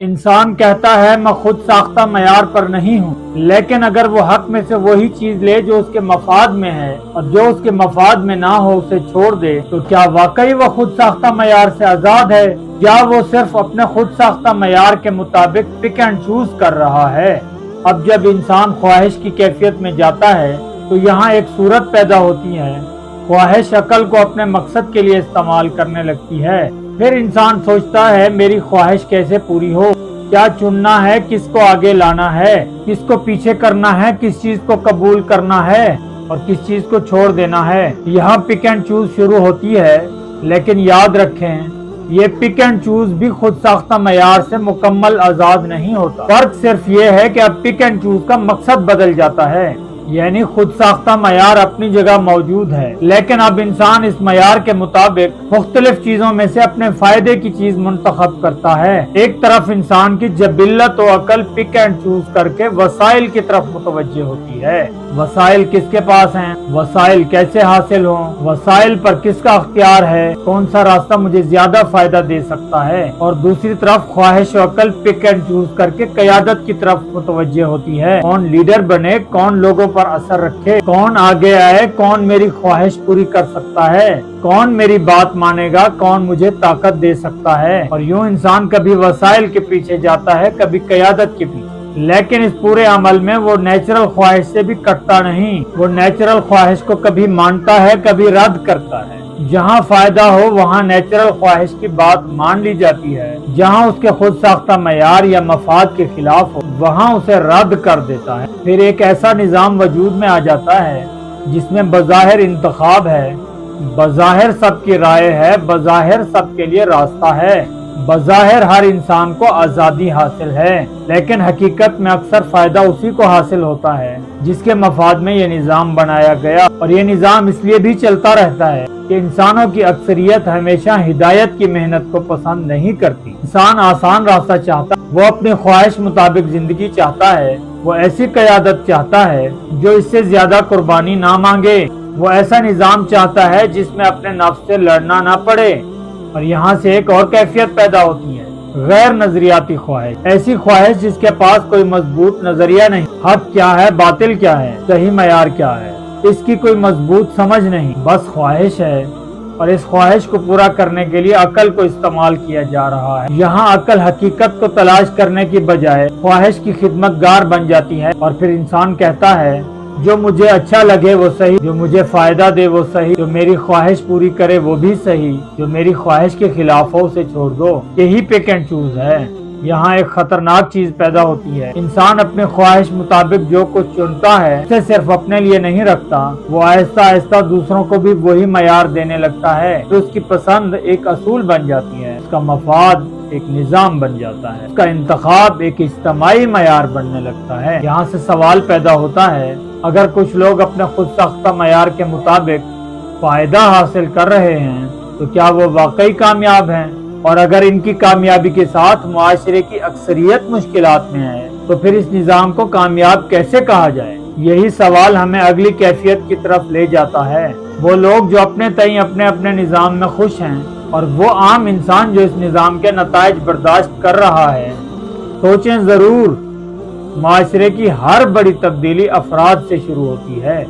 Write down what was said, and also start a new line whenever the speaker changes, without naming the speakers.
انسان کہتا ہے میں خود ساختہ معیار پر نہیں ہوں، لیکن اگر وہ حق میں سے وہی چیز لے جو اس کے مفاد میں ہے اور جو اس کے مفاد میں نہ ہو اسے چھوڑ دے، تو کیا واقعی وہ خود ساختہ معیار سے آزاد ہے یا وہ صرف اپنے خود ساختہ معیار کے مطابق پک اینڈ چوز کر رہا ہے؟ اب جب انسان خواہش کی کیفیت میں جاتا ہے تو یہاں ایک صورت پیدا ہوتی ہے، خواہش عقل کو اپنے مقصد کے لیے استعمال کرنے لگتی ہے۔ پھر انسان سوچتا ہے میری خواہش کیسے پوری ہو، کیا چننا ہے، کس کو آگے لانا ہے، کس کو پیچھے کرنا ہے، کس چیز کو قبول کرنا ہے اور کس چیز کو چھوڑ دینا ہے۔ یہاں پک اینڈ چوز شروع ہوتی ہے، لیکن یاد رکھیں یہ پک اینڈ چوز بھی خود ساختہ معیار سے مکمل آزاد نہیں ہوتا۔ فرق صرف یہ ہے کہ اب پک اینڈ چوز کا مقصد بدل جاتا ہے، یعنی خود ساختہ معیار اپنی جگہ موجود ہے، لیکن اب انسان اس معیار کے مطابق مختلف چیزوں میں سے اپنے فائدے کی چیز منتخب کرتا ہے۔ ایک طرف انسان کی جبلت و عقل پک اینڈ چوز کر کے وسائل کی طرف متوجہ ہوتی ہے۔ وسائل کس کے پاس ہیں، وسائل کیسے حاصل ہوں، وسائل پر کس کا اختیار ہے، کون سا راستہ مجھے زیادہ فائدہ دے سکتا ہے، اور دوسری طرف خواہش و عقل پک اینڈ چوز کر کے قیادت کی طرف متوجہ ہوتی ہے۔ کون لیڈر بنے، کون لوگوں پر اثر رکھے، کون آگے آئے، کون میری خواہش پوری کر سکتا ہے، کون میری بات مانے گا، کون مجھے طاقت دے سکتا ہے۔ اور یوں انسان کبھی وسائل کے پیچھے جاتا ہے، کبھی قیادت کے پیچھے، لیکن اس پورے عمل میں وہ نیچرل خواہش سے بھی کٹتا نہیں۔ وہ نیچرل خواہش کو کبھی مانتا ہے، کبھی رد کرتا ہے۔ جہاں فائدہ ہو وہاں نیچرل خواہش کی بات مان لی جاتی ہے، جہاں اس کے خود ساختہ معیار یا مفاد کے خلاف ہو وہاں اسے رد کر دیتا ہے۔ پھر ایک ایسا نظام وجود میں آ جاتا ہے جس میں بظاہر انتخاب ہے، بظاہر سب کی رائے ہے، بظاہر سب کے لیے راستہ ہے، بظاہر ہر انسان کو آزادی حاصل ہے، لیکن حقیقت میں اکثر فائدہ اسی کو حاصل ہوتا ہے جس کے مفاد میں یہ نظام بنایا گیا۔ اور یہ نظام اس لیے بھی چلتا رہتا ہے کہ انسانوں کی اکثریت ہمیشہ ہدایت کی محنت کو پسند نہیں کرتی۔ انسان آسان راستہ چاہتا ہے، وہ اپنی خواہش مطابق زندگی چاہتا ہے، وہ ایسی قیادت چاہتا ہے جو اس سے زیادہ قربانی نہ مانگے، وہ ایسا نظام چاہتا ہے جس میں اپنے نفس سے لڑنا نہ پڑے۔ اور یہاں سے ایک اور کیفیت پیدا ہوتی ہے، غیر نظریاتی خواہش، ایسی خواہش جس کے پاس کوئی مضبوط نظریہ نہیں، حق کیا ہے، باطل کیا ہے، صحیح معیار کیا ہے، اس کی کوئی مضبوط سمجھ نہیں، بس خواہش ہے، اور اس خواہش کو پورا کرنے کے لیے عقل کو استعمال کیا جا رہا ہے۔ یہاں عقل حقیقت کو تلاش کرنے کی بجائے خواہش کی خدمت گار بن جاتی ہے، اور پھر انسان کہتا ہے جو مجھے اچھا لگے وہ صحیح، جو مجھے فائدہ دے وہ صحیح، جو میری خواہش پوری کرے وہ بھی صحیح، جو میری خواہش کے خلاف ہو اسے چھوڑ دو۔ یہی پک اینڈ چوز ہے۔ یہاں ایک خطرناک چیز پیدا ہوتی ہے، انسان اپنے خواہش مطابق جو کچھ چنتا ہے اسے صرف اپنے لیے نہیں رکھتا، وہ آہستہ آہستہ دوسروں کو بھی وہی معیار دینے لگتا ہے، تو اس کی پسند ایک اصول بن جاتی ہے، اس کا مفاد ایک نظام بن جاتا ہے، اس کا انتخاب ایک اجتماعی معیار بننے لگتا ہے۔ یہاں سے سوال پیدا ہوتا ہے، اگر کچھ لوگ اپنے خود ساختہ معیار کے مطابق فائدہ حاصل کر رہے ہیں تو کیا وہ واقعی کامیاب ہیں؟ اور اگر ان کی کامیابی کے ساتھ معاشرے کی اکثریت مشکلات میں ہے تو پھر اس نظام کو کامیاب کیسے کہا جائے؟ یہی سوال ہمیں اگلی کیفیت کی طرف لے جاتا ہے، وہ لوگ جو اپنے تئیں اپنے اپنے نظام میں خوش ہیں، اور وہ عام انسان جو اس نظام کے نتائج برداشت کر رہا ہے۔ سوچیں ضرور، معاشرے کی ہر بڑی تبدیلی افراد سے شروع ہوتی ہے۔